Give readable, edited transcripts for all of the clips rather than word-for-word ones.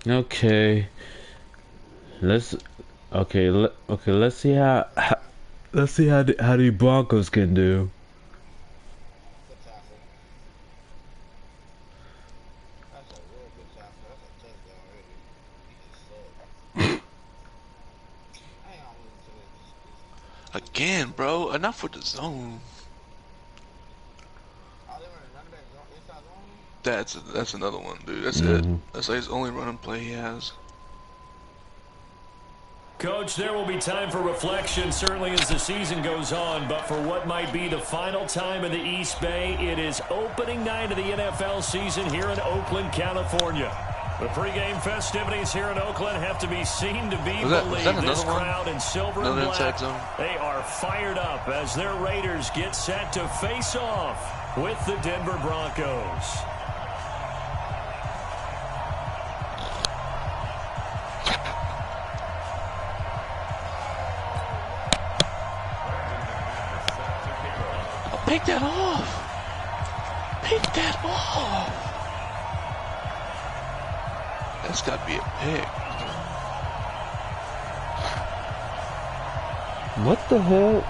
Okay. Let's let's see how the Broncos can do. Good tackle. That's a real good tackle. That's a touchdown already. He just sucked. I ain't gonna lose to this. Again, bro. Enough with the zone. Oh, they running back inside zone? That's another one, dude. That's it. That's like his only running play he has. Coach, there will be time for reflection, certainly as the season goes on, but for what might be the final time in the East Bay, it is opening night of the NFL season here in Oakland, California. The pregame festivities here in Oakland have to be seen to be believed. This crowd in silver and black, they are fired up as their Raiders get set to face off with the Denver Broncos. Pick that off. Pick that off. That's got to be a pick. What the hell?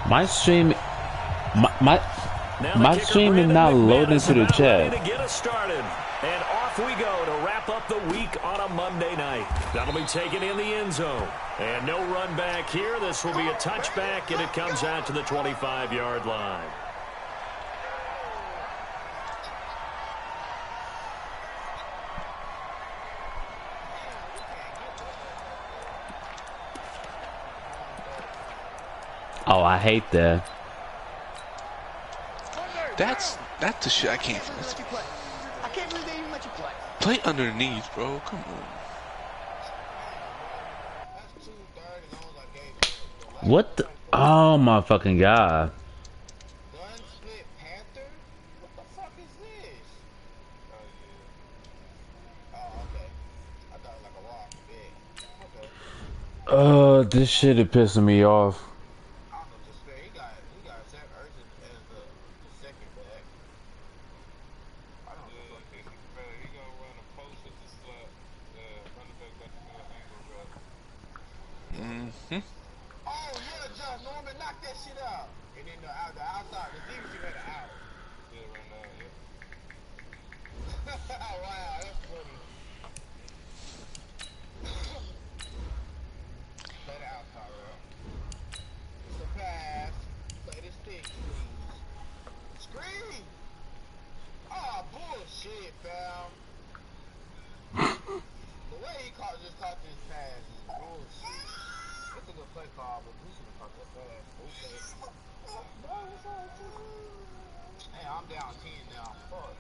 My stream, my stream is not loading to the chat. To get us started. And off we go to wrap up the week on a Monday night. That'll be taken in the end zone. And no run back here. This will be a touchback, and it comes out to the 25-yard line. Oh, I hate that. That's the shit I can't. I can't believe they even let you play. Play underneath, bro. Come on. What the? Oh my fucking god. Gun split Panther? What the fuck is this? Oh, okay. I thought it was like a rock. Big. Okay. This shit is pissing me off. I don't know what to say. He got Zach Ertz as the second back. I don't know. He gonna run a post at the slot. Running back got to do an angle route. Oh, yeah, John Norman, knock that shit out. And then the outside, the defense had an out. Yeah, right now, yeah. Wow, that's funny. Play the outside, bro. It's a pass. Play the stick, please. Screen! Oh, bullshit, fam. The way he just caught this pass is bullshit. That's a good play call, but we should have caught that pass. Okay. Hey, I'm down 10 now. Fuck.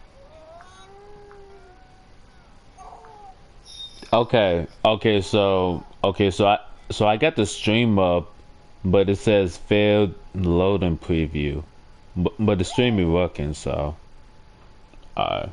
So I got the stream up, but it says failed loading preview, but the stream is working, so alright.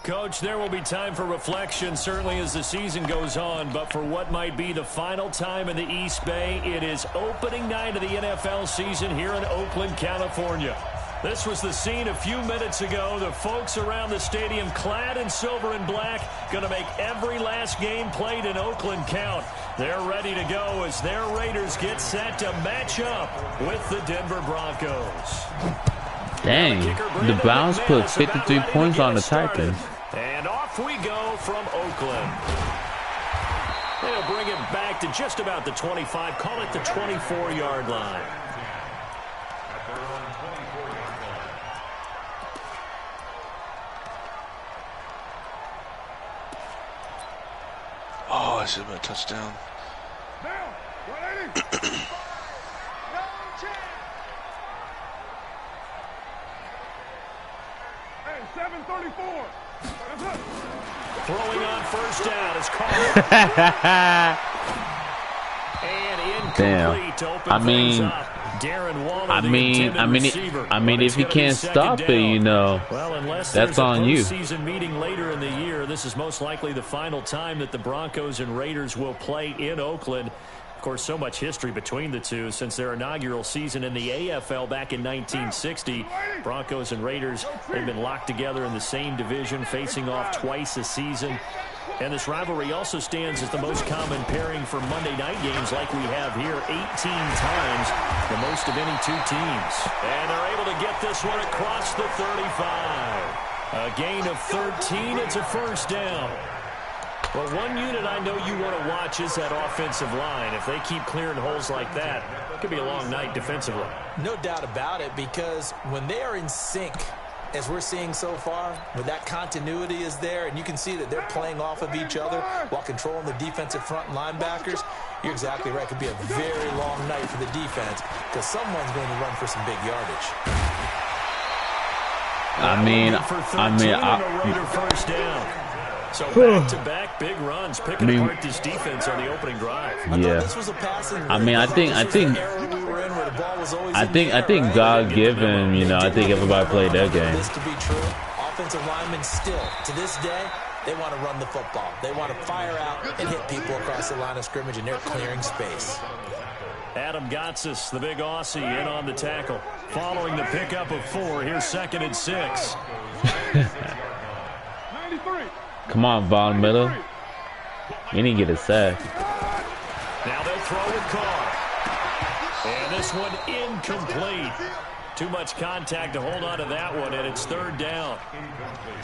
Coach, there will be time for reflection, certainly as the season goes on, but for what might be the final time in the East Bay, it is opening night of the NFL season here in Oakland, California. This was the scene a few minutes ago. The folks around the stadium clad in silver and black going to make every last game played in Oakland count. They're ready to go as their Raiders get set to match up with the Denver Broncos. Dang, the Browns put 53 points on the Titans. And off we go from Oakland. They'll bring it back to just about the 25, call it the 24-yard line. Oh, that should have been a touchdown. Down, 180. No chance. Hey, 734. Throwing on first down is called. And incomplete to open things up. Darren Waller, I mean, if you can't stop it, you know, well, unless that's on you. Season meeting later in the year, this is most likely the final time that the Broncos and Raiders will play in Oakland. Of course, so much history between the two since their inaugural season in the AFL back in 1960. Broncos and Raiders, they've been locked together in the same division, facing off twice a season. And this rivalry also stands as the most common pairing for Monday night games like we have here, 18 times, the most of any two teams. And they're able to get this one across the 35. A gain of 13, it's a first down. Well, one unit I know you want to watch is that offensive line. If they keep clearing holes like that, it could be a long night defensively. No doubt about it, because when they are in sync, as we're seeing so far, when that continuity is there, and you can see that they're playing off of each other while controlling the defensive front linebackers, you're exactly right. It could be a very long night for the defense because someone's going to run for some big yardage. First down. So back-to-back big runs, picking apart this defense on the opening drive. Yeah. I think God-given, you know, I think everybody played their game. This to be true, offensive linemen still, to this day, they want to run the football. They want to fire out and hit people across the line of scrimmage, and they're clearing space. Adam Gotsis, the big Aussie, in on the tackle. Following the pickup of 4, here's 2nd and 6. Come on, Von Miller. You didn't get a sack. Now they'll throw with Carr. And this one incomplete. Too much contact to hold on to that one, and it's 3rd down.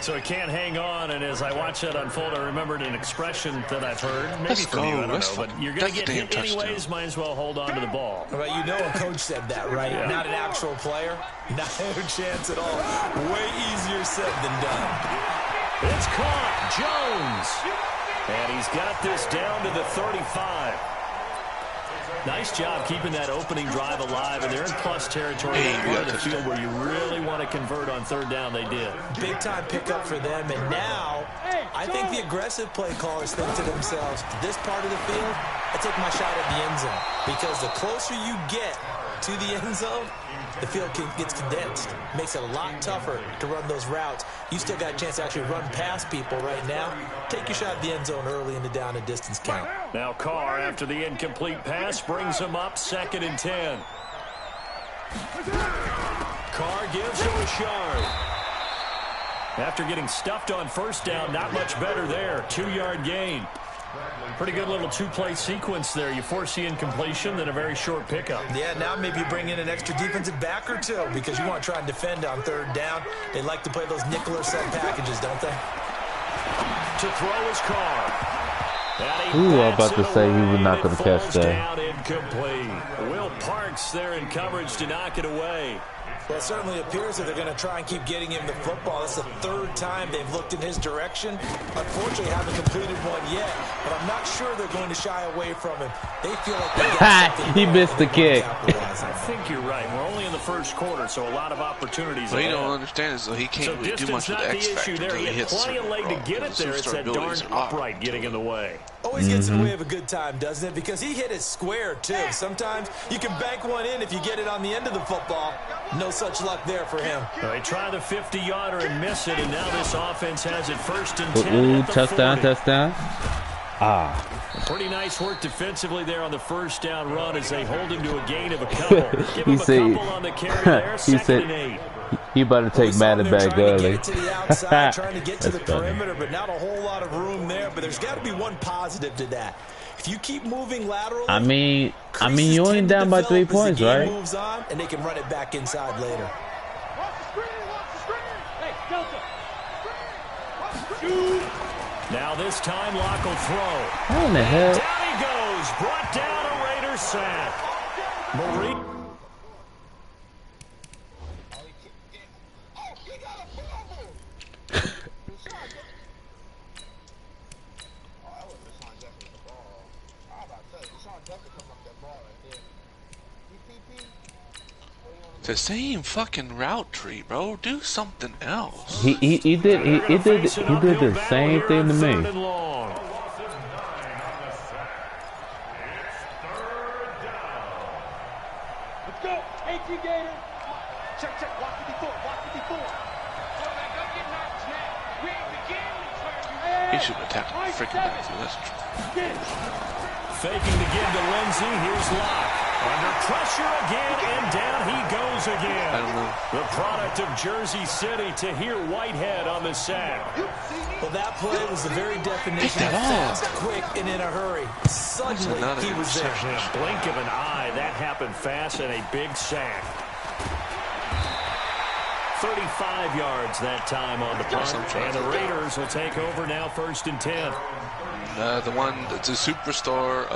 So he can't hang on, and as I watch that unfold, I remembered an expression that I've heard. Maybe from you, I don't know, but you're going to get hit anyways, might as well hold on to the ball. Well, you know a coach said that, right? Yeah. Not an actual player. Not a chance at all. Way easier said than done. It's caught. Jones. And he's got this down to the 35. Nice job keeping that opening drive alive, and they're in plus territory in part of the field where you really want to convert on 3rd down. They did. Big-time pickup for them, and now I think the aggressive play callers think to themselves, this part of the field, I take my shot at the end zone, because the closer you get to the end zone, the field gets condensed. Makes it a lot tougher to run those routes. You still got a chance to actually run past people right now. Take your shot at the end zone early in the down and distance count. Now Carr, after the incomplete pass, brings him up 2nd and 10. Carr gives to Richard. After getting stuffed on 1st down, not much better there. 2-yard gain. Pretty good little 2-play sequence there. You force the incompletion, then a very short pickup. Yeah, now maybe you bring in an extra defensive back or 2 because you want to try and defend on 3rd down. They like to play those nickel or sub packages, don't they? To throw his Carr. Ooh, I'm about to say he was not going to catch that. Down incomplete. Will Parks there in coverage to knock it away. Well, it certainly appears that they're going to try and keep getting him the football. That's the 3rd time they've looked in his direction. Unfortunately, haven't completed one yet, but I'm not sure they're going to shy away from him. They feel like they got something. He missed the kick. I think you're right. We're only in the 1st quarter, so a lot of opportunities. What you don't understand is, though, he can't really do much with the X factor until he hits plenty of leg to get it there. It's that darn upright getting in the way. Always gets in the way of a good time, doesn't it? Because he hit it square, too. Sometimes you can bank one in if you get it on the end of the football. No such luck there for him. They try the 50-yarder and miss it, and now this offense has it 1st and 10. Ooh, touchdown. Pretty nice work defensively there on the 1st down run as they hold him to a gain of a couple. Give him a couple on the carry there, 2nd and 8. He better take Madden back early. To the outside, trying to get to the perimeter, but not a whole lot of room there. But there's got to be one positive to that. If you keep moving laterally, I mean, you only down by 3 points, right? Moves on, and they can run it back inside later. Now this time, Locke will throw. How in the hell? Down he goes. Brought down a Raider sack. Marie. The same fucking route tree, bro. Do something else. He did the same thing to me. Let's go, AT Gator. Check, walk 54, walk 54. Quarterback, don't get knocked, snap. We ain't beginning to turn you. He should have tackled the freaking backfield. That's true. Faking the give to Lindsey. Here's Locke. Under pressure again, and down he goes again. I don't know. The product of Jersey City to hear Whitehead on the sack. Well, that play was the very definition of fast, quick, and in a hurry. Suddenly, he was there. Blink of an eye. That happened fast and a big sack. 35 yards that time on the punt. And the Raiders will take over now 1st and 10. The superstar.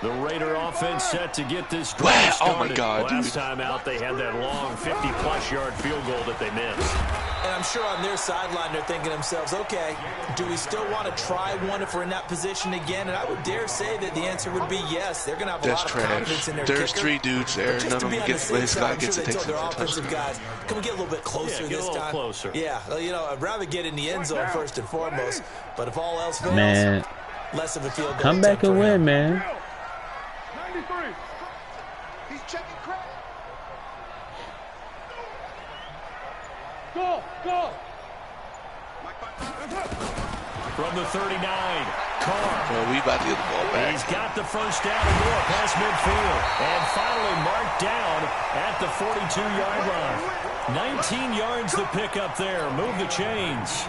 The Raider offense set to get this drive started. Oh my God, Last time out, they had that long 50-plus yard field goal that they missed. And I'm sure on their sideline, they're thinking to themselves, okay, do we still want to try one if we're in that position again? And I would dare say that the answer would be yes. They're going to have a lot of confidence in their There's kicker. 3 dudes there. None of them gets this guy gets to take their offensive guys, can we get a little bit closer this time? Closer. Yeah, you know, I'd rather get in the end zone first and foremost. But if all else fails, Man, less of a field goal. come back and win, man. 93. He's checking crack. Go. From the 39, Carr. Well, we about to get the ball back. He's got the first down and more past midfield. And finally marked down at the 42-yard line. 19 yards to pick up there. Move the chains.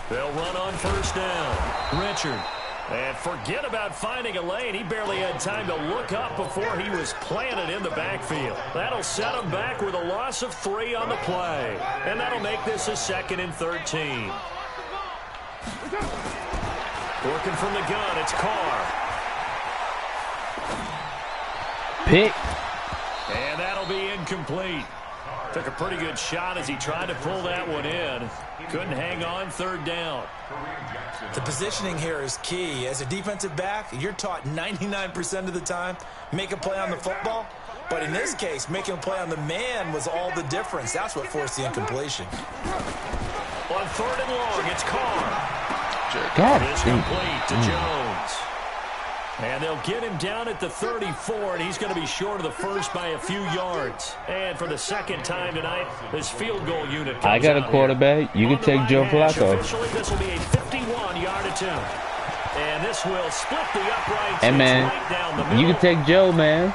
They'll run on first down. Richard. And forget about finding a lane. He barely had time to look up before he was planted in the backfield. That'll set him back with a loss of 3 on the play. And that'll make this a 2nd and 13. Working from the gun, it's Carr. Pick. And that'll be incomplete. Took a pretty good shot as he tried to pull that one in. Couldn't hang on, 3rd down. The positioning here is key. As a defensive back, you're taught 99% of the time, make a play on the football. But in this case, making a play on the man was all the difference. That's what forced the incompletion. On 3rd and long, it's Carr. God, It's complete to Jones. And they'll get him down at the 34, and he's going to be short of the first by a few yards. And for the 2nd time tonight, this field goal unit comes I got a quarterback. You can take Joe Flacco. Officially, this will be a 51-yard attempt. And this will split the uprights. Hey, man, right down the middle. you can take Joe, man.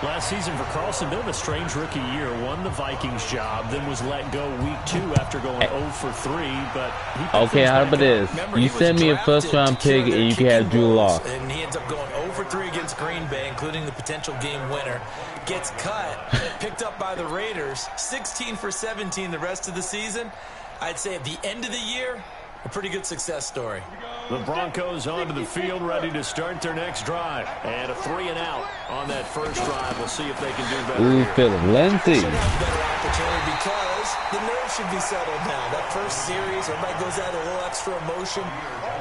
Last season for Carlson, bit of a strange rookie year. Won the Vikings job, then was let go week 2 after going 0 for 3. But okay, how about this? You send me a 1st-round pick, and you can have Drew Lock. And he ends up going 0 for 3 against Green Bay, including the potential game winner. Gets cut, picked up by the Raiders. 16 for 17 the rest of the season. I'd say at the end of the year, a pretty good success story. The Broncos onto the field, ready to start their next drive. And a 3-and-out on that first drive. We'll see if they can do better. Ooh, Philip Lindsay. Should have a better opportunity because the nerves should be settled now. That first series, everybody goes out a little extra emotion.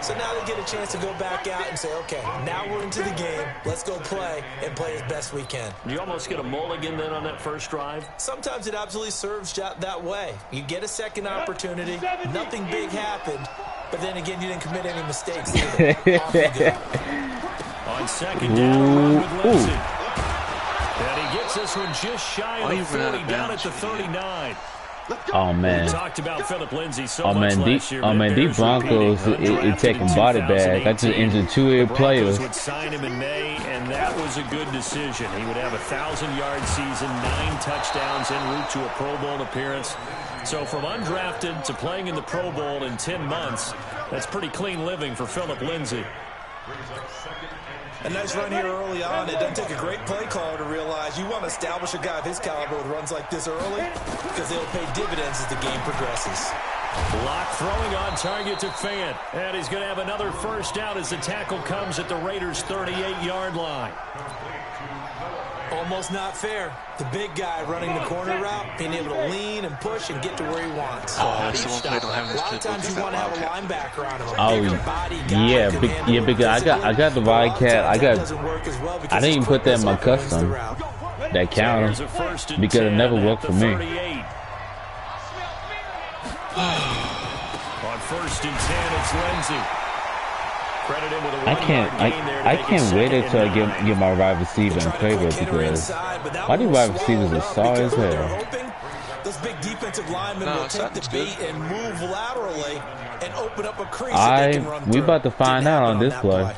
So now they get a chance to go back out and say, okay, now we're into the game. Let's go play and play as best we can. You almost get a mulligan then on that first drive? Sometimes it absolutely serves that way. You get a second opportunity. Nothing big happened. But then again, you didn't commit any mistakes either. On 2nd down, with Lindsey. And he gets this one just shy of the 40, down at the 39. Oh man. We talked about Philip Lindsey so Oh much man, last year, these Broncos, it taking body bag. I just injured 2 players. Would sign him in May, and that was a good decision. He would have a 1,000-yard season, 9 touchdowns en route to a Pro Bowl appearance. So from undrafted to playing in the Pro Bowl in 10 months, that's pretty clean living for Philip Lindsey. A nice run here early on. It doesn't take a great play caller to realize you want to establish a guy of his caliber with runs like this early because they'll pay dividends as the game progresses. Lock throwing on target to Fant. And he's going to have another first down as the tackle comes at the Raiders' 38-yard line. Almost not fair. The big guy running the corner route, being able to lean and push and get to where he wants. Oh, that's the one play I don't have A this lot of times you want to have a linebacker on him. Yeah, big guy. I got the Wildcat. I didn't even put that in my custom. That counter because it never worked for me. On 1st and 10, it's Lindsey. Credit him with a I 1-yard gain there to I make it can't wait 2nd until I and 9. get my wide receiver in favor because why do wide receivers are sorry as hell? Those big defensive linemen will take the beat and move laterally and open up a crease. We about to find out on this play.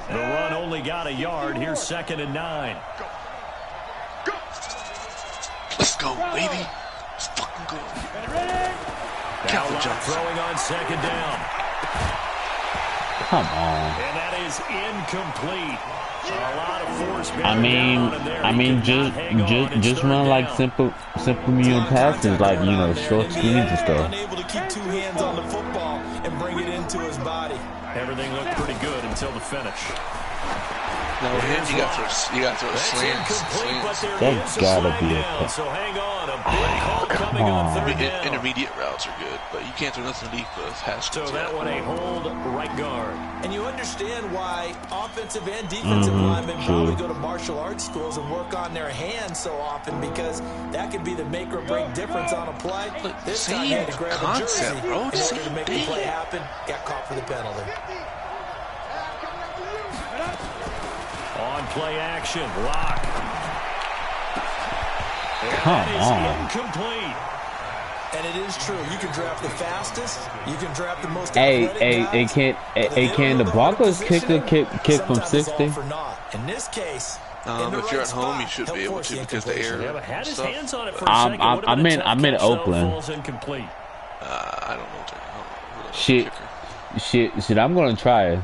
The run only got a yard. Here's 2nd and 9. Let's go, baby. Let's fucking go. Now throwing on 2nd down. Come on. And that is incomplete. A lot of force. I mean, just run like simple medium passes, like short screens and stuff. Unable to keep two hands on the football and bring it into his body. Everything looked pretty good until the finish. No, you got to throw slants. That's gotta be a So hang on, a big call coming on 3rd down. Intermediate routes are good, but you can't throw nothing deep with Haskins. So that one a hold right guard. And you understand why offensive and defensive linemen probably go to martial arts schools and work on their hands so often, because that could be the make or break difference on a play. This time he had to grab a jersey in order to make the play happen. Got caught for the penalty. On play action, lock. Come on. Incomplete. And it is true. You can draft the fastest. You can draft the most. Can the Broncos kick from 60? In this case, if you're at home, you should be able to because the air. Yeah, but had his hands on it for a second. I'm in Oakland. Falls incomplete. I don't know. Shit, I'm gonna try it.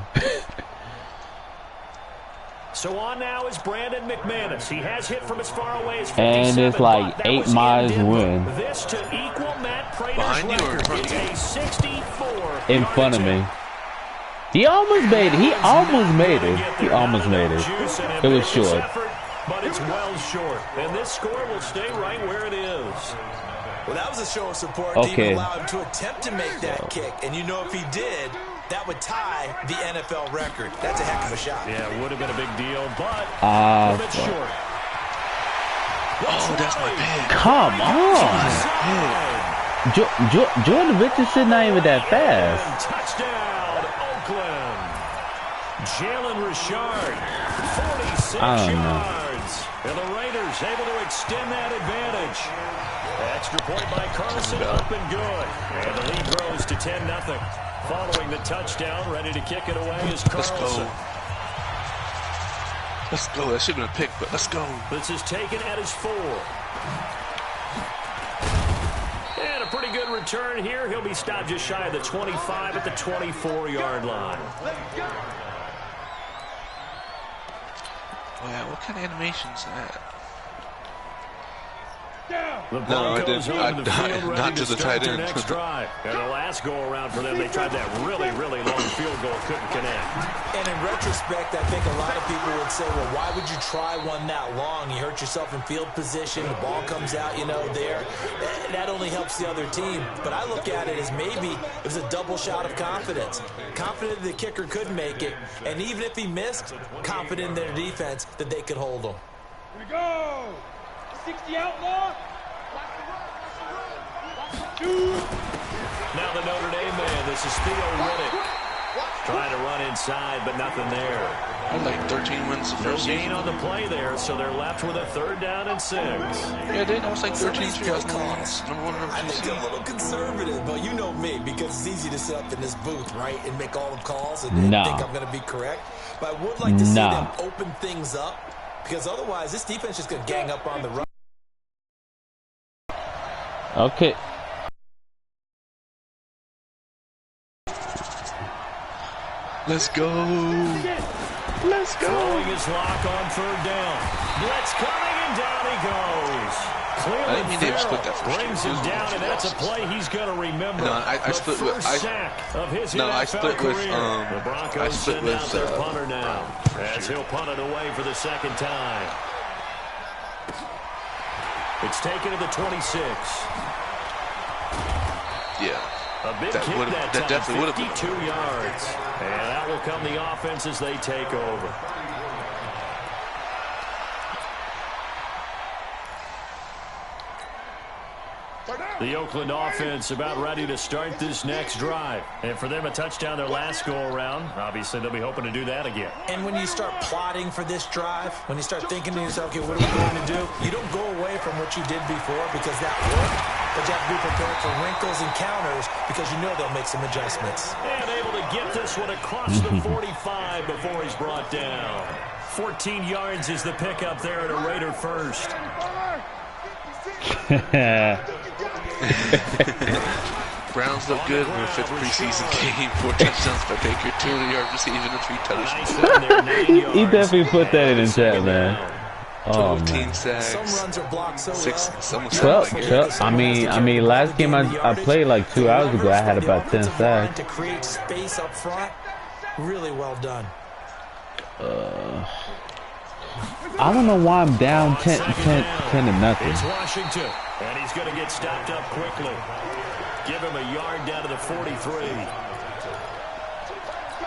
So on now is Brandon McManus. He has hit from as far away as 57. And it's like 8 miles win. This to equal Matt Prater's record. It's a 64 in front of me. He almost made it. He almost made it. It was short. But it's well short. And this score will stay right where it is. Well, that was a show of support to even allow him to attempt to make that kick. And if he did, that would tie the NFL record. That's a heck of a shot. Yeah, it would have been a big deal, but a bit short. That's my pick. Come on. Jordan Richardson not even that fast. Touchdown, Oakland. Jalen Richard, 46 yards. And the Raiders able to extend that advantage. Extra point by Carson, up and good. And the lead grows to 10-0. Following the touchdown, ready to kick it away is Carlson. Let's go. That should have been a pick, but let's go. This is taken at his 4. And a pretty good return here. He'll be stopped just shy of the 25 at the 24-yard line. Wow, what kind of animation's that? The Broncos on the field ready not to the start tight their end. next drive. And the last go-around for them, they tried that really, really long field goal, couldn't connect. And in retrospect, I think a lot of people would say, well, why would you try one that long? You hurt yourself in field position, the ball comes out, there. That only helps the other team. But I look at it as maybe it was a double shot of confidence. Confident the kicker could make it, and even if he missed, confident in their defense that they could hold him. Here we go! 60 outlaw. Now the Notre Dame man, this is Theo Riddick. Trying to run inside, but nothing there. I like 13 wins the first gain on the play there, so they're left with a 3rd down and 6. Yeah, they know it's like 13-3. I was number 1, number 2. I think a little conservative, but you know me, because it's easy to sit up in this booth, right, and make all the calls and think I'm going to be correct. But I would like to see them open things up, because otherwise this defense is just going to gang up on the run. Okay. Let's go. Let's go. Throwing his lock on 3rd down. Blitz coming, and down he goes. Clearly, brings him down, and that's a play he's going to remember. No, I split with The Broncos send out their punter now, as he'll punt it away for the 2nd time. It's taken to the 26. Yeah. A big kick that time, definitely 52 yards. And that will come the offense as they take over. The Oakland offense about ready to start this next drive. And for them, a touchdown their last go-around. Obviously, they'll be hoping to do that again. And when you start plotting for this drive, when you start thinking to yourself, okay, what are we going to do? You don't go away from what you did before because that worked. But you have to be prepared for wrinkles and counters because you know they'll make some adjustments. And able to get this one across the 45 before he's brought down. 14 yards is the pickup there at a Raider first. Browns look good in their 5th preseason game. 4 touchdowns by Baker, 200-yard receiving and 3 touchdowns. He definitely put that in the chat, man. Oh, 14 sacks. Some runs are blocked so 12. I mean, last game I played like 2 hours ago, I had about 10 sacks. To create space up front, really well done. I don't know why I'm down 10 to nothing. It's Washington, and he's going to get stopped up quickly. Give him a yard down to the 43.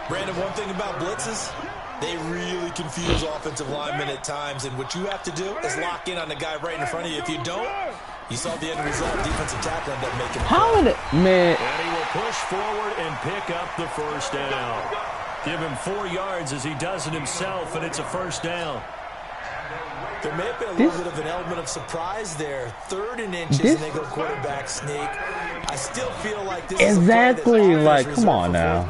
Brandon, one thing about blitzes, they really confuse offensive linemen at times, and what you have to do is lock in on the guy right in front of you. If you don't, you saw the end result. Defensive tackle ended up making man? And he will push forward and pick up the first down. Give him 4 yards as he does it himself, and it's a first down. There may have been a little bit of an element of surprise there. 3rd and inches, and they go quarterback sneak. I still feel like this is exactly like, come on now.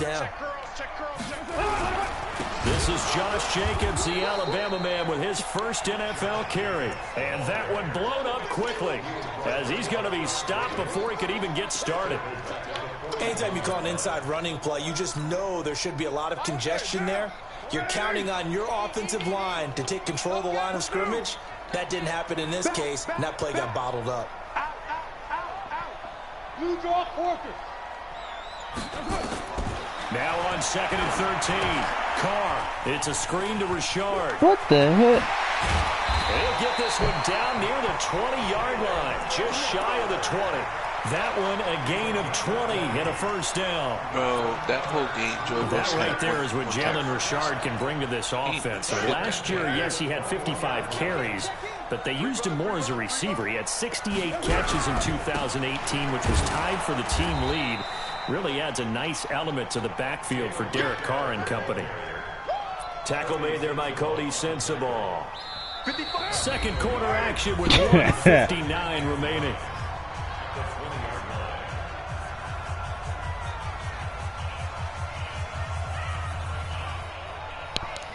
This is Josh Jacobs, the Alabama man, with his first NFL carry. And that one blown up quickly as he's going to be stopped before he could even get started. Anytime you call an inside running play, you just know there should be a lot of congestion there. You're counting on your offensive line to take control of the line of scrimmage. That didn't happen in this case, and that play got bottled up. Blue draw quarter. Now on 2nd and 13. Carr. It's a screen to Richard. What the heck? He'll get this one down near the 20-yard line, just shy of the 20. That one a gain of 20 and a first down. Bro, that whole game, Joe. That right there is what Jalen Richard can bring to this offense. Last year, yes, he had 55 carries, but they used him more as a receiver. He had 68 catches in 2018, which was tied for the team lead. Really adds a nice element to the backfield for Derek Carr and company. Tackle made there by Cody Sensabaugh. Second quarter action with 1:59 remaining.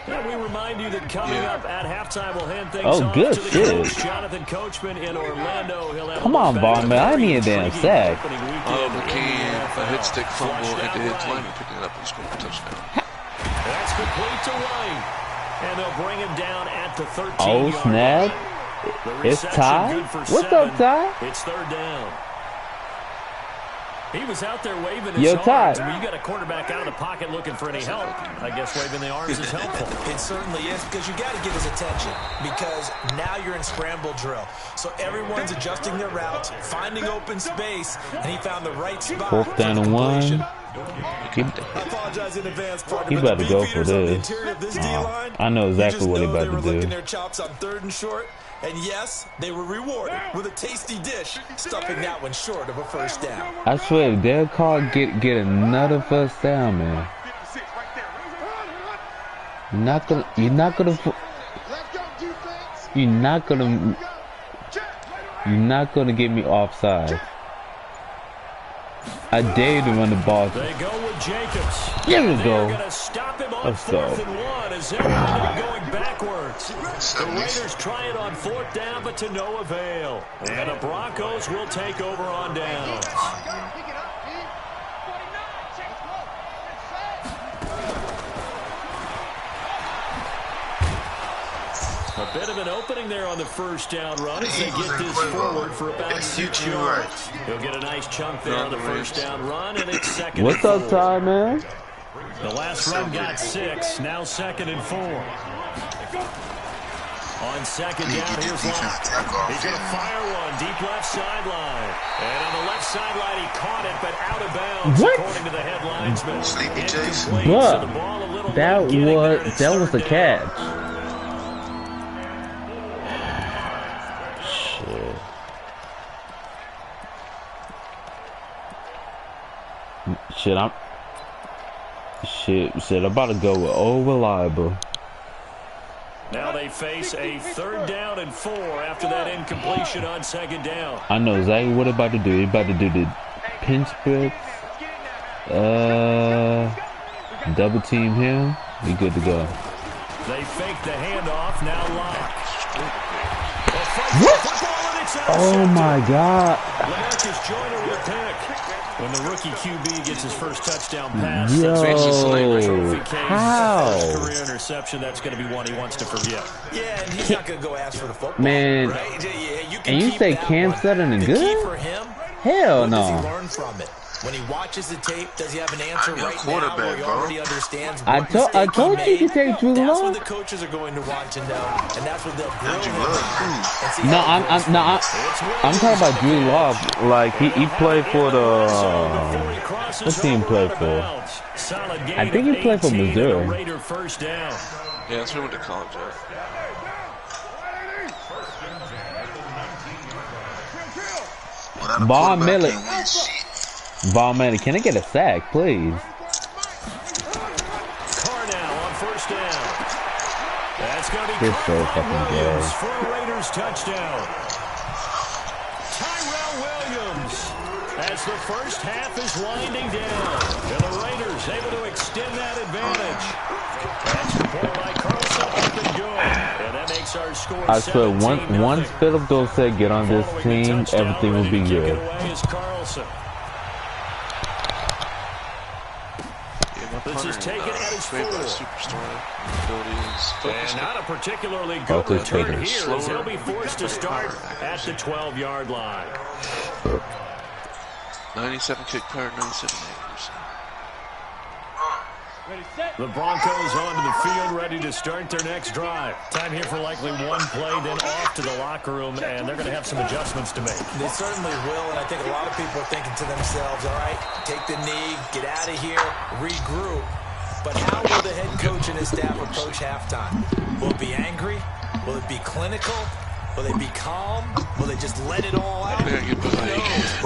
And we remind you that coming up at halftime, we'll hand things off good to the coach, Jonathan Coachman in Orlando. He'll have Come on, Vaughn, man. I need a damn sack. McKean, a hit stick fumble, and his lineman picking it up and scoring a touchdown. That's complete to White. And they'll bring him down at the 13-yard Oh, snap. line. It's Ty. What's up, Ty? It's 3rd down. He was out there waving Yo, his arms. Ty. I mean, you got a quarterback out of the pocket looking for any help. I guess waving the arms is helpful. It certainly is, because you got to give his attention, because now you're in scramble drill. So everyone's adjusting their routes, finding open space, and he found the right spot. 4th down and 1. I apologize in advance, partner, He but about the to go beefeaters for on the this. interior of this D-line, I know exactly what he they about were to licking do. their chops on 3rd and short. And yes, they were rewarded with a tasty dish, stuffing that one short of a first down. I swear, if Derek Carr get another first down, man, you're not gonna get me offside. I dare you to run the ball. They go with Jacobs. Here we go. They're going to stop him on Let's go. 4th and 1 as they're going backwards. The Raiders try it on 4th down, but to no avail. And the Broncos will take over on downs. A bit of an opening there on the first down run as they get this forward for about 6 yards. He'll get a nice chunk there on the first down run, and it's 2nd What's and up, 4. Ty, man? The last run got 6, now 2nd and 4. On 2nd down, here's Locke. He's going to fire one deep left sideline. And on the left sideline, he caught it, but out of bounds, according to the headlinesman. Incomplete, so the ball a little that was the catch. Shit, I'm about to go with old reliable. Now they face a 3rd down and 4 after that incompletion on 2nd down. I know exactly what they're about to do. They're about to do the pin splits. Double team him. We good to go. They fake the handoff. Now lock. What? Oh my God. Lamarcus Joyner with a pick. When the rookie QB gets his first touchdown pass, Yo, how? Career interception, that's going to be one he wants to forget. Yeah, and he's not going to go ask for the football. Man, right? and you say Cam Sutherland good? For him, hell no. What does he learn from it? When he watches the tape, does he have an answer right now where he already understands what I told you to take Drew That's Lock. what the coaches are going to want to know, and that's what they'll grill him on. I'm talking about Drew Lock. Like he played for the what team he played for? I think he played for Missouri. Yeah, that's where he went to college at. Ball Miller. Ball Miller, can I get a sack, please? Carnell on 1st down. That's going to be This so fucking good. For a Raiders touchdown. Tyrell Williams as the first half is winding down. And the Raiders able to extend that advantage. That's the point by Carlson up and good. And that makes our score I swear, once Philip Dorsett get on this team, everything will be good. This is taken at his 4. And not a particularly good return here as he'll be forced to start at the 12-yard line. 97 kick power, 97 acres. The Broncos onto the field, ready to start their next drive. Time here for likely one play, then off to the locker room, and they're going to have some adjustments to make. They certainly will, and I think a lot of people are thinking to themselves, all right, take the knee, get out of here, regroup. But how will the head coach and his staff approach halftime? Will it be angry? Will it be clinical? Will they be calm? Will they just let it all out? They're going to get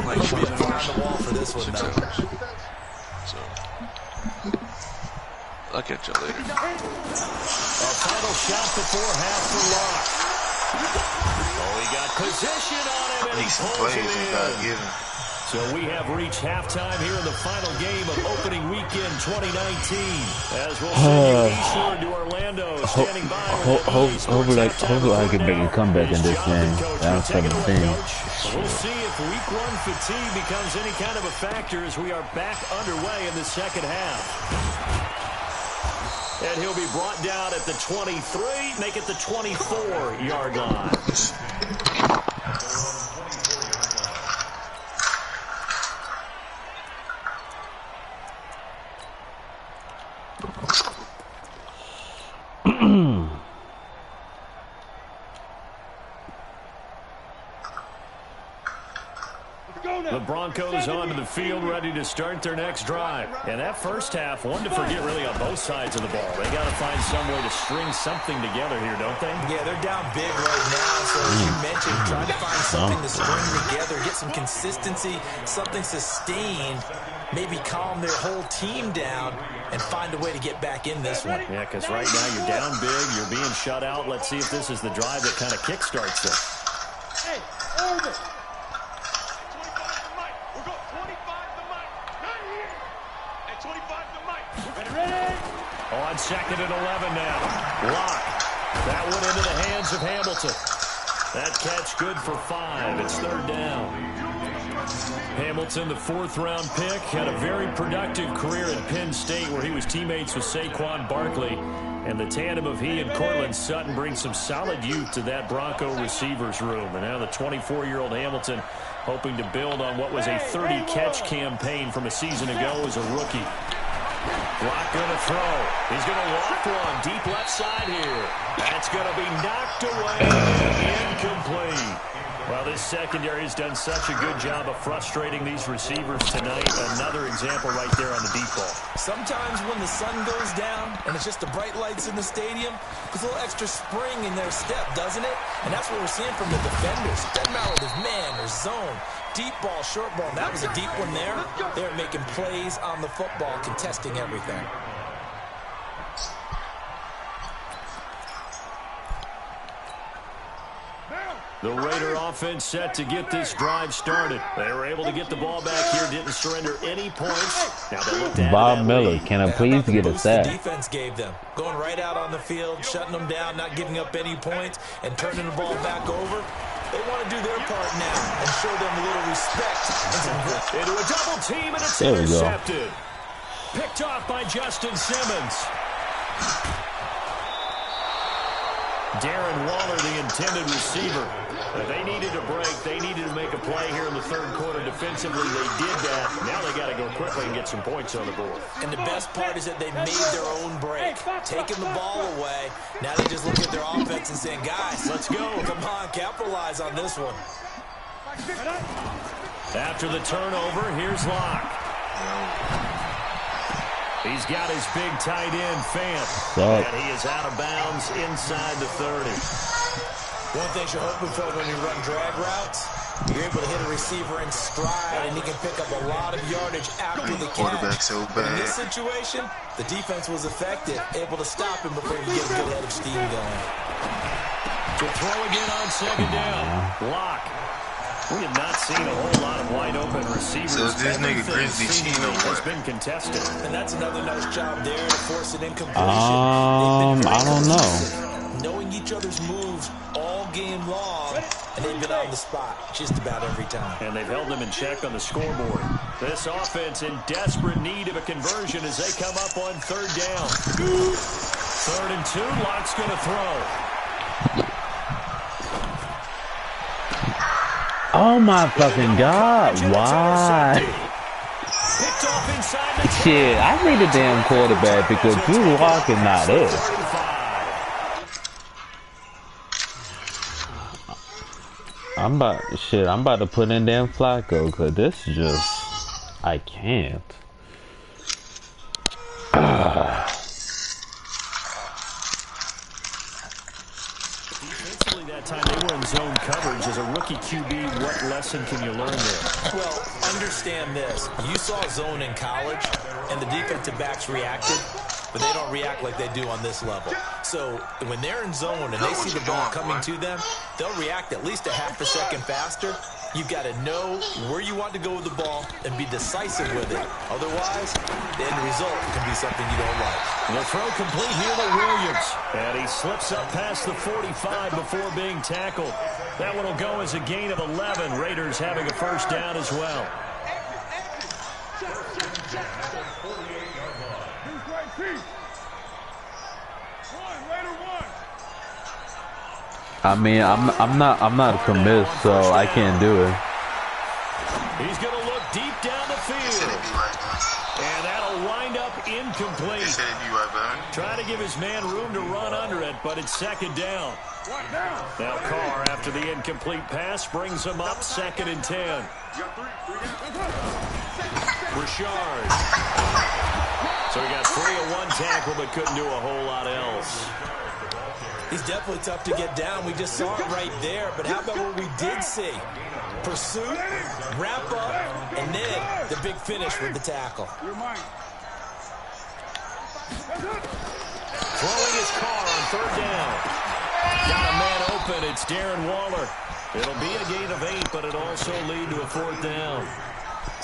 Like be a fly on the wall for this one, 6 though. hours. So, I'll catch y'all later. A final shot before half for Locke. Oh, he got position on him, and he pulls it in. So we have reached halftime here in the final game of opening weekend 2019. As we'll send you eastward to Orlando, standing by. Hopefully I can make a comeback in this game. That's what I'm saying. We'll see if week 1 fatigue becomes any kind of a factor as we are back underway in the second half. And he'll be brought down at the 23, make it the 24-yard line. The Broncos onto the field, ready to start their next drive. And that first half, one to forget really on both sides of the ball. They got to find some way to string something together here, don't they? Yeah, they're down big right now. So as you mentioned, trying to find something to string together, get some consistency, something sustained, maybe calm their whole team down and find a way to get back in this one. Yeah, because right now you're down big, you're being shut out. Let's see if this is the drive that kind of kickstarts it. Hey, over. On 2nd and 11 now. Lock. That one into the hands of Hamilton. That catch good for 5. It's 3rd down. Hamilton, the 4th-round pick, had a very productive career at Penn State where he was teammates with Saquon Barkley. And the tandem of he and Cortland Sutton brings some solid youth to that Bronco receivers room. And now the 24-year-old Hamilton hoping to build on what was a 30-catch campaign from a season ago as a rookie. Lock going to throw. He's going to walk one deep left side here. That's going to be knocked away. Incomplete. Well, this secondary has done such a good job of frustrating these receivers tonight. Another example right there on the deep ball. Sometimes when the sun goes down and it's just the bright lights in the stadium, there's a little extra spring in their step, doesn't it? And that's what we're seeing from the defenders. Doesn't matter if there's man or zone. deep ball, short ball. That was a deep one there. They're making plays on the football, contesting everything. The Raider offense set to get this drive started. They were able to get the ball back here, didn't surrender any points. Now they look to Bob Miller, can I please get a sack? The defense gave them. Going right out on the field, shutting them down, not giving up any points, and turning the ball back over. They want to do their part now and show them a little respect. Into a double team, and it's intercepted. Picked off by Justin Simmons. Darren Waller, the intended receiver. They needed a break. They needed to make a play here in the third quarter defensively. They did that. Now they got to go quickly and get some points on the board. And the best part is that they made their own break, taking the ball away. Now they just look at their offense and saying, guys, let's go. Come on, capitalize on this one. After the turnover, here's Locke. He's got his big tight end, Fant. And he is out of bounds inside the 30. One thing you're hoping for when you run drag routes, you're able to hit a receiver in stride, and he can pick up a lot of yardage after the catch. So But in bad. this situation, the defense was effective, able to stop him before he could get a good head of steam going. To throw again on second down. Locke. We have not seen a whole lot of wide-open receivers. So is this nigga Grizzly cheating or has what? been contested. And that's another nice job there to force it incompletion. I don't know. Knowing each other's moves all game long, and they've been on the spot just about every time. And they've held them in check on the scoreboard. This offense in desperate need of a conversion as they come up on third down. 3rd and 2, Locke's going to throw. Oh my fucking God, why? Shit, I need a damn quarterback because Drew Lock is not it. I'm about to put in damn Flacco because this is just, I can't. Defensively that time they were in zone coverage. As a rookie QB, what lesson can you learn there? Well, understand this. You saw zone in college, and the defensive backs reacted, but they don't react like they do on this level. So when they're in zone and they see the ball coming to them, they'll react at least a half a second faster. You've got to know where you want to go with the ball and be decisive with it. Otherwise, the end result can be something you don't like. The throw complete here to Williams. And he slips up past the 45 before being tackled. That one will go as a gain of 11. Raiders having a first down as well. I mean, I'm not convinced, so I can't do it. He's going to look deep down the field. And that'll wind up incomplete. Trying to give his man room to run under it, but it's second down. Now Carr, after the incomplete pass, brings him up 2nd and 10. Richard. So he got 3 of 1 tackle, but couldn't do a whole lot else. He's definitely tough to get down. We just saw it right there. But how about what we did see? Pursuit, wrap up, and then the big finish with the tackle. Throwing his car on 3rd down. Got a man open. It's Darren Waller. It'll be a gain of 8, but it'll also lead to a 4th down.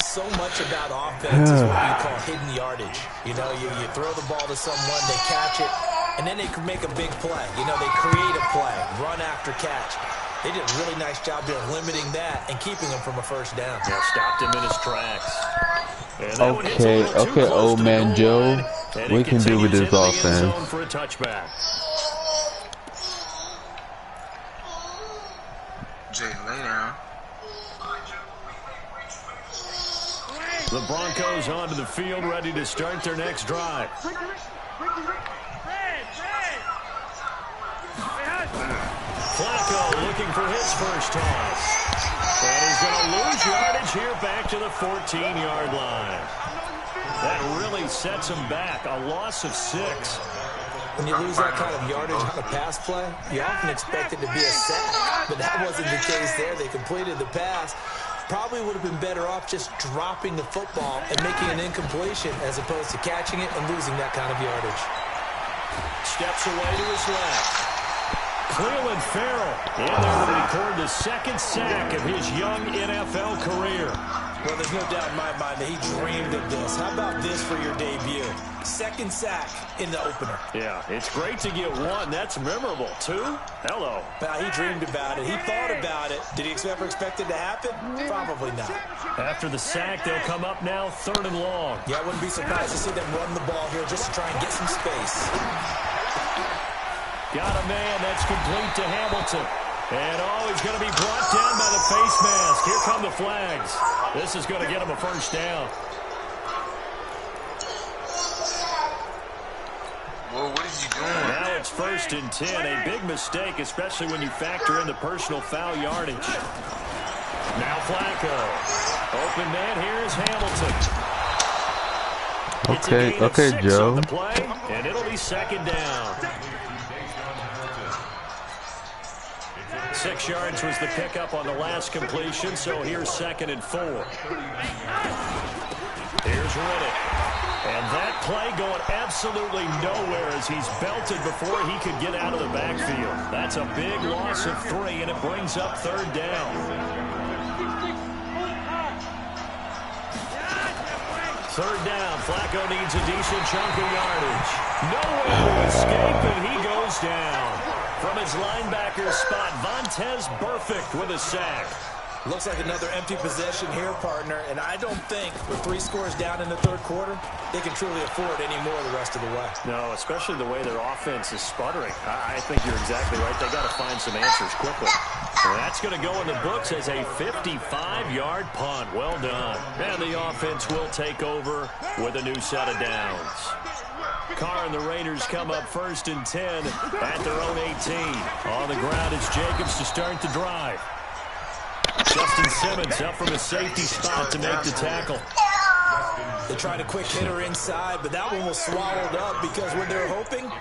So much about offense is what we call hidden yardage. You know, you throw the ball to someone, they catch it, and then they can make a big play. You know, they create a play, run after catch. They did a really nice job there limiting that and keeping him from a first down. Yeah, stopped him in his tracks. Okay, old man Joe. We can do with this offense. For a touchback. Jay, lay down. The Broncos onto the field, ready to start their next drive. Flacco looking for his first toss. And he's going to lose yardage here back to the 14-yard line. That really sets him back. A loss of 6. When you lose that kind of yardage on a pass play, you often expect it to be a sack. But that wasn't the case there. They completed the pass. probably would have been better off just dropping the football and making an incompletion as opposed to catching it and losing that kind of yardage. Steps away to his left. Cleveland Farrell in there to record the second sack of his young NFL career. Well, there's no doubt in my mind that he dreamed of this. How about this for your debut? Second sack in the opener. Yeah, it's great to get one. That's memorable. Two? Hello. Well, he dreamed about it. He thought about it. Did he ever expect it to happen? Probably not. After the sack, they'll come up now 3rd and long. Yeah, I wouldn't be surprised to see them run the ball here just to try and get some space. Got a man that's complete to Hamilton. And he's going to be brought down by the face mask. Here come the flags. This is going to get him a first down. Whoa, what is he doing? Now it's 1st and 10. A big mistake, especially when you factor in the personal foul yardage. Now Flacco. Open man, here's Hamilton. Okay, Joe. On the play, and it'll be 2nd down. 6 yards was the pickup on the last completion, so here's 2nd and 4. Here's Riddick. And that play going absolutely nowhere as he's belted before he could get out of the backfield. That's a big loss of 3, and it brings up 3rd down. 3rd down. Flacco needs a decent chunk of yardage. Nowhere to escape, and he goes down. From his linebacker spot, Vontaze Burfict with a sack. Looks like another empty possession here, partner, and I don't think with 3 scores down in the 3rd quarter, they can truly afford any more the rest of the way. No, especially the way their offense is sputtering. I think you're exactly right. They got to find some answers quickly. And that's going to go in the books as a 55-yard punt. Well done. And the offense will take over with a new set of downs. Carr and the Raiders come up 1st and 10 at their own 18. On the ground, it's Jacobs to start the drive. Justin Simmons up from a safety spot to make the tackle. They tried a quick hitter inside, but that one was swallowed up because when they're hoping,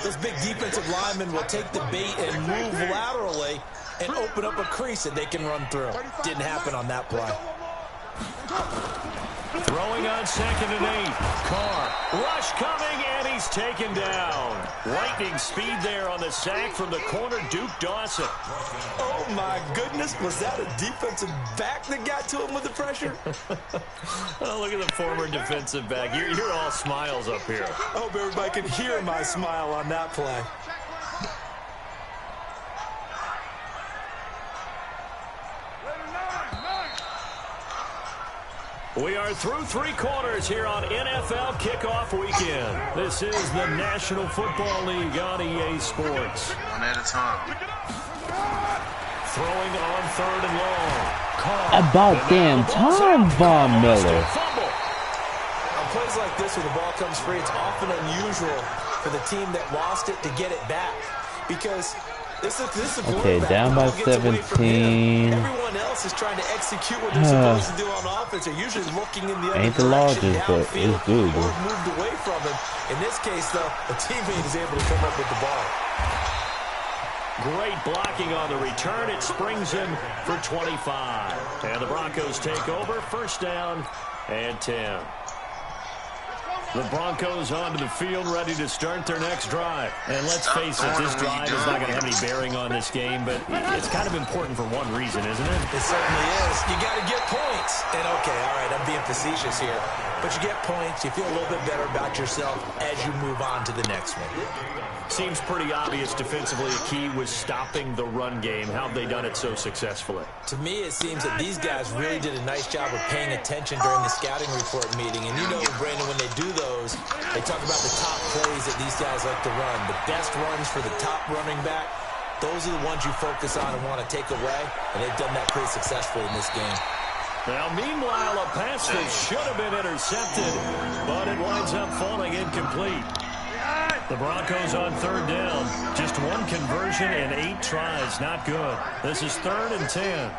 those big defensive linemen will take the bait and move laterally and open up a crease that they can run through. Didn't happen on that play. Throwing on 2nd and 8. Carr. Rush coming, and he's taken down. Lightning speed there on the sack from the corner, Duke Dawson. Oh, my goodness. Was that a defensive back that got to him with the pressure? Oh, look at the former defensive back. You're all smiles up here. I hope everybody can hear my smile on that play. We are through 3 quarters here on NFL Kickoff Weekend. This is the National Football League on EA Sports. One at a time. Throwing on 3rd and long. Carr. About damn time, Von Miller. On plays like this where the ball comes free, it's often unusual for the team that lost it to get it back. Because this is a okay, down by 17. Everyone else is trying to execute what they're supposed to do on offense. They're usually looking in the other Ain't the largest, but it's doable. Or moved away from him. In this case, though, a teammate is able to come up with the ball. Great blocking on the return. It springs him for 25. And the Broncos take over. 1st down and 10. The Broncos onto the field, ready to start their next drive. And let's face it, this drive is not going to have any bearing on this game, but it's kind of important for one reason, isn't it? It certainly is. You got to get points. And, okay, all right, I'm being facetious here. But you get points, you feel a little bit better about yourself as you move on to the next one. Seems pretty obvious defensively a key was stopping the run game. How have they done it so successfully? To me, it seems that these guys really did a nice job of paying attention during the scouting report meeting. And you know, Brandon, when they do those, they talk about the top plays that these guys like to run. The best runs for the top running back, those are the ones you focus on and want to take away. And they've done that pretty successfully in this game. Now, meanwhile, a pass that should have been intercepted, but it winds up falling incomplete. The Broncos on 3rd down. Just 1 conversion and 8 tries. Not good. This is 3rd and 10.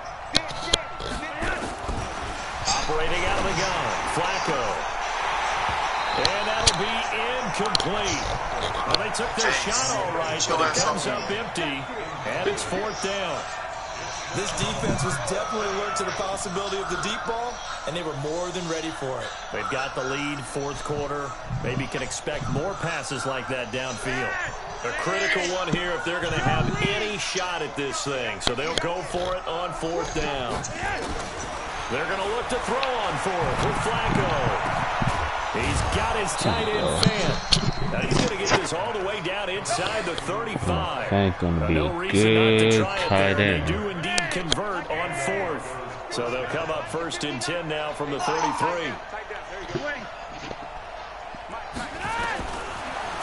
Operating out of the gun. Flacco. And that'll be incomplete. Well, they took their shot all right, but it comes up empty. And it's 4th down. This defense was definitely alert to the possibility of the deep ball, and they were more than ready for it. They've got the lead, fourth quarter. Maybe can expect more passes like that downfield. A critical one here if they're going to have any shot at this thing. So they'll go for it on fourth down. They're going to look to throw on fourth with Flacco. He's got his tight end fan. Now he's going to get this all the way down inside the 35. Ain't going to be no a reason not to good try it tight there. end. They do indeed convert on fourth. So they'll come up first and 10 now from the 33.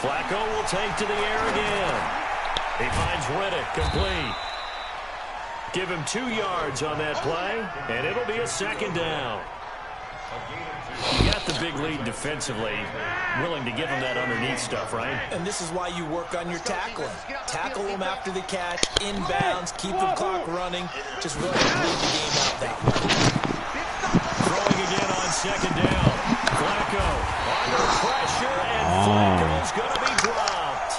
Flacco will take to the air again. He finds Riddick complete. Give him 2 yards on that play, and it'll be a second down. You got the big lead defensively, willing to give him that underneath stuff, right? And this is why you work on your tackling. Tackle them after the catch, inbounds, keep the clock running. Just really bleed the game out that way. Throwing again on second down. Flacco under pressure, and Flacco's going to be dropped.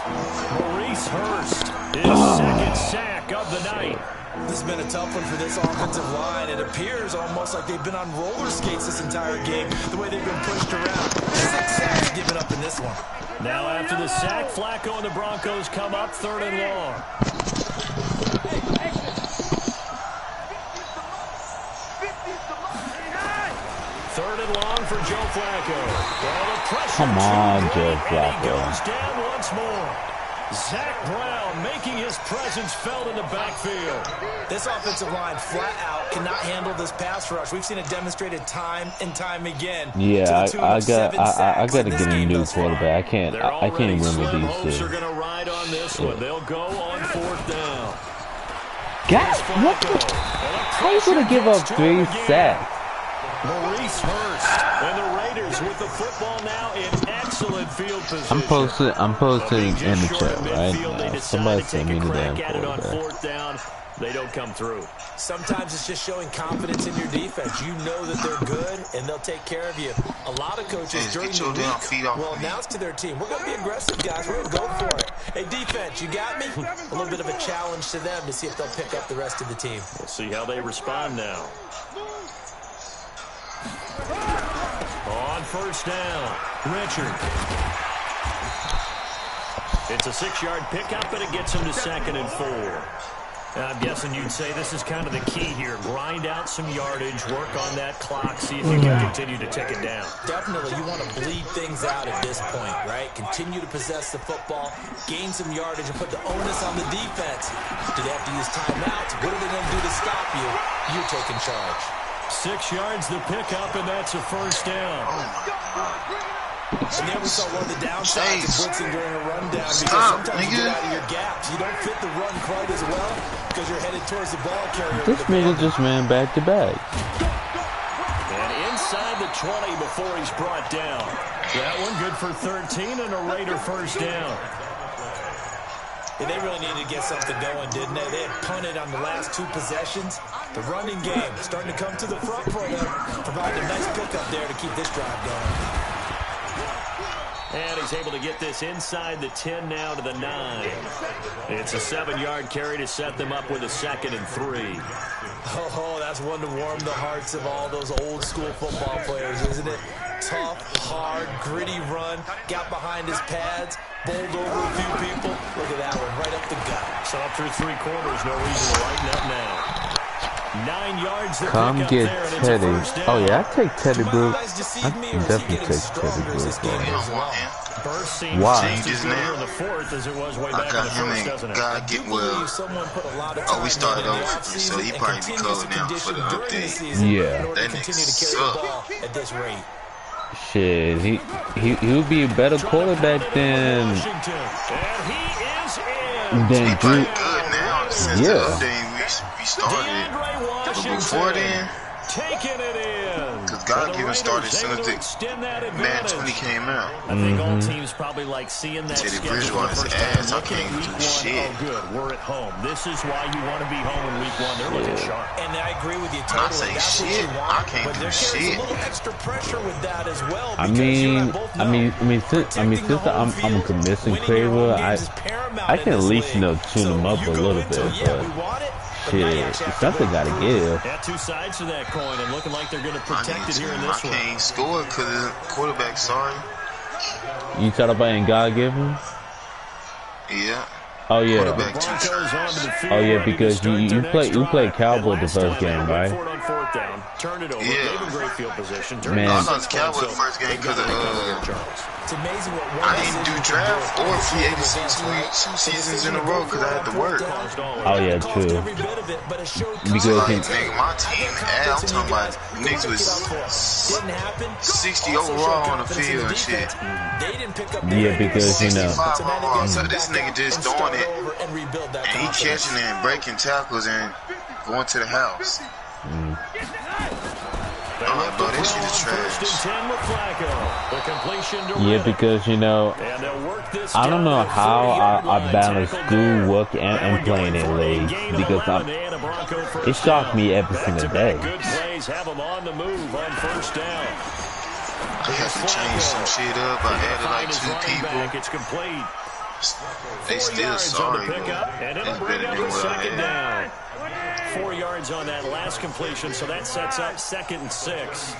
Maurice Hurst, his second sack of the night. This has been a tough one for this offensive line. It appears almost like they've been on roller skates this entire game, the way they've been pushed around. 6 sacks given up in this one. Now after the sack, Flacco and the Broncos come up 3rd and long. Third and long for Joe Flacco. Well, the pressure Come on, Joe and Flacco. he goes down once more. Zach Brown making his presence felt in the backfield. This offensive line flat out cannot handle this pass rush. We've seen it demonstrated time and time again. Yeah, I got to get a new quarterback. quarterback. I can't remember these two. Are going to ride on this one. They'll go on fourth down. God, what the? How you gonna give up 3 sacks? Maurice Hurst and the Raiders with the football now in excellent field position. I'm posting in the chat right now. Somebody send me the damn on quarterback. fourth down. They don't come through. Sometimes it's just showing confidence in your defense. You know that they're good, and they'll take care of you. A lot of coaches during the week will announce to their team, we're going to be aggressive, guys. We're going to go for it. Hey, defense, you got me? A little bit of a challenge to them to see if they'll pick up the rest of the team. We'll see how they respond now. On first down, Richard. It's a 6-yard pickup, and it gets him to 2nd and 4. I'm guessing you'd say this is kind of the key here. Grind out some yardage, work on that clock, see if you can continue to tick it down. Definitely, you want to bleed things out at this point, right? Continue to possess the football, gain some yardage, and put the onus on the defense. Do they have to use timeouts? What are they going to do to stop you? You're taking charge. 6 yards the pickup, and that's a first down. And there we saw one of the downsides of blitzing during a rundown, because sometimes you get out of your gaps. You don't fit the run quite as well because you're headed towards the ball carrier. This nigga just ran back to back. And inside the 20 before he's brought down. That one good for 13 and a Raider first down. Yeah, they really needed to get something going, didn't they? They had punted on the last 2 possessions. The running game starting to come to the front for them, providing a nice pickup there to keep this drive going. And he's able to get this inside the 10 now to the 9. It's a 7-yard carry to set them up with a 2nd and 3. Oh, that's one to warm the hearts of all those old school football players, isn't it? Tough, hard, gritty run, got behind his pads, bowled over a few people. Look at that one, right up the gut. So up through 3 quarters, no reason to lighten up now. 9 yards. Come get Teddy. Oh yeah, I take Teddy Blue. I definitely take Teddy Blue. Why? The fourth as it was way back in the first, doesn't it? God get well. Oh, we started over, so he probably be covered now for the update. Yeah. That nigga suck. At this rate. Shit, he would be a better quarterback than He pretty good now since the yeah. update we started. But before then, taking it in. because God given started as soon as the Madden 20 came out. I think all teams probably like seeing that Teddy schedule Bridgewater for the his first time. ass. I Look at can't week do 1. shit. Oh, good. We're at home. This is why you want to be home in week 1. They're looking sharp. And I agree with you When I totally. say That's what shit, you want. I can't but do there carries shit. a little extra pressure with that as well. I because you and mean, both I mean, know since I'm a commission craver, I can at least tune him up a little bit. But Shit, something gotta give. Got two sides to that coin, and looking like they're going to protect it here in this one. I can't score because the quarterback, sorry. You talk about in God given? Yeah. Oh yeah. Oh yeah, because you played Cowboy the first game, right? Turned it over. Yeah. Gave him great field position. Man. I thought it was Cowboy the first game because of It's amazing what I didn't do draft or free agency two seasons in a row because I had to work. Oh yeah, true. Because Like, nigga, my team, I'm talking about niggas was 60 overall on the field and shit. yeah, because you know. 65 overall, so this nigga just throwing it and he catching it and breaking tackles and going to the house. Bro, this shit is trash. Yeah, because you know, I don't know how I balance school, work, and playing in league because it shocked me every single day. I had to change some shit up. I added like 2 people. It's complete. They still sorry, bro. It's better than what I had. 4 yards on that last completion, so that sets up 2nd and 6.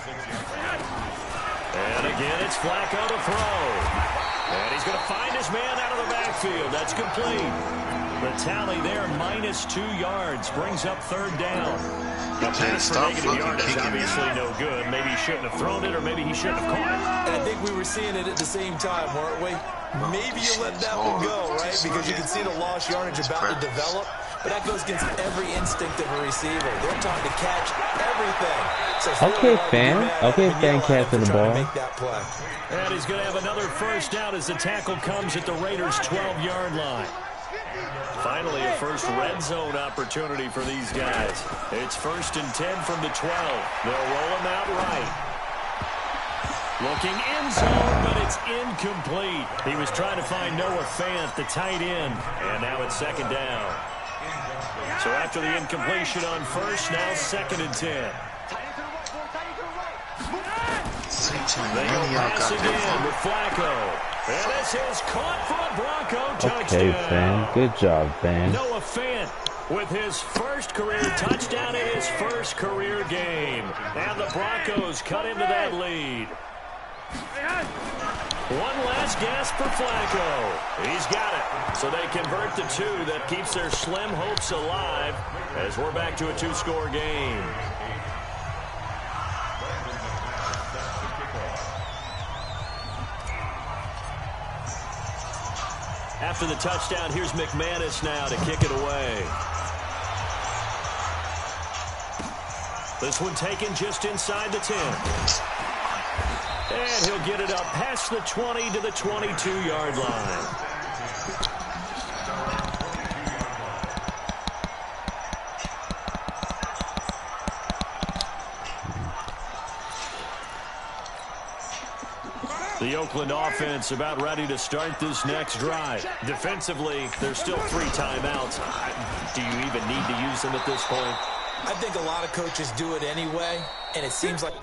And again, it's Flacco to throw. And he's going to find his man out of the backfield. That's complete. The tally there, -2 yards, brings up 3rd down. The pass for negative yardage, obviously no good. Maybe he shouldn't have thrown it, or maybe he shouldn't have caught it. And I think we were seeing it at the same time, weren't we? Maybe you let that one go, right? Because you can see the lost yardage about to develop. But that goes against every instinct of a receiver. They're trying to catch everything. So Okay, fan. Okay, fan catching the ball. And he's going to have another first down as the tackle comes at the Raiders' 12-yard line. Finally, a first red zone opportunity for these guys. It's 1st and 10 from the 12. They'll roll him out right. Looking in zone, but it's incomplete. He was trying to find Noah Fant, the tight end. And now it's 2nd down. So after the incompletion on 1st, now 2nd and 10. They go pass again with Flacco. And this is caught for a Bronco touchdown. Okay, fan. Good job, fan. Noah Fant with his first career touchdown in his first career game. And the Broncos cut into that lead. One last gasp for Flacco. He's got it. So they convert the 2 that keeps their slim hopes alive as we're back to a 2-score game. After the touchdown, here's McManus now to kick it away. This one taken just inside the 10. And he'll get it up past the 20 to the 22-yard line. The Oakland offense about ready to start this next drive. Defensively, there's still 3 timeouts. Do you even need to use them at this point? I think a lot of coaches do it anyway, and it seems like